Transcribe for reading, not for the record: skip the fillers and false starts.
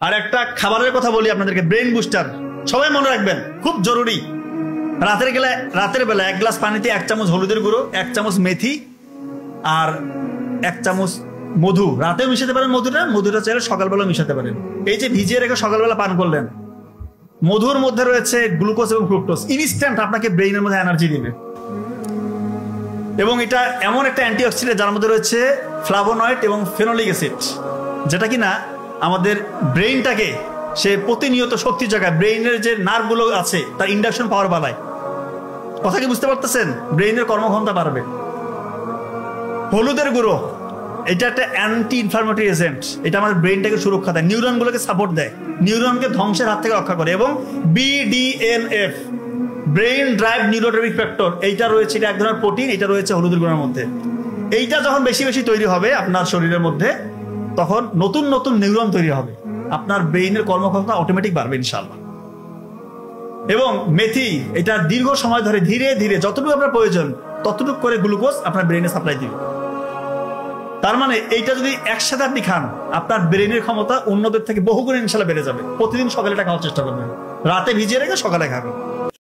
আর একটা খাবারের কথা বলি আপনাদেরকে, ব্রেন বুস্টার, সবাই মনে রাখবেন, খুব জরুরি। রাতের বেলা 1 গ্লাস পানিতে 1 চামচ হলুদের গুঁড়ো, 1 চামচ মেথি আর 1 চামচ মধু, রাতেও মিশাতে পারেন। মধুটা চাইলে সকালবেলা মিশাতে পারেন। এই যে ভিজিয়ে রেখে সকালবেলা পান করলেন, মধুর মধ্যে রয়েছে গ্লুকোজ এবং ফ্রুক্টোজ, ইনস্ট্যান্ট আপনাকে ব্রেইনের মধ্যে এনার্জি দিবে। এবং এটা এমন একটা অ্যান্টিঅক্সিডেন্ট যার মধ্যে রয়েছে ফ্লাভোনয়েড এবং ফেনোলিক অ্যাসিড, যেটা কিনা আমাদের ব্রেইনটাকে সে প্রতিনিয়ত শক্তি জায়গায়, ব্রেইনের যে নার্ভগুলো আছে তার ইন্ডাকশন পাওয়ার বাড়ায়। কথা কি বুঝতে পারতেছেন? ব্রেইনের কর্মক্ষমতা বাড়বে। হলুদের গুঁড়ো, এটা একটা অ্যান্টি ইনফ্লামেটরি এজেন্ট, এটা আমাদের ব্রেইনটাকে সুরক্ষা দেয়, নিউরনগুলোকে সাপোর্ট দেয়, নিউরনকে ধ্বংসের হাত থেকে রক্ষা করে। এবং BDNF, brain drive neurotrophic factor, এইটা রয়েছে, এটা এক ধরনের প্রোটিন, এটা রয়েছে হলুদের গুঁড়োর মধ্যে। এইটা যখন বেশি বেশি তৈরি হবে আপনার শরীরের মধ্যে, তখন নতুন নতুন নিউরন তৈরি হবে, আপনার ব্রেইনের কর্মক্ষমতা অটোমেটিক বাড়বে ইনশাআল্লাহ। এবং মেথি, এটা দীর্ঘ সময় ধরে ধীরে ধীরে যতটুকু আপনার প্রয়োজন ততটুকু করে গ্লুকোজ আপনার ব্রেইনে সাপ্লাই দিবে। তার মানে এইটা যদি একসাথে আপনি খান, আপনার ব্রেইনের ক্ষমতা অন্যদের থেকে বহুগুণ ইনশাআল্লাহ বেড়ে যাবে। প্রতিদিন সকালে এটা খাওয়ার চেষ্টা করবেন, রাতে ভিজিয়ে রেখে সকালে খাবেন।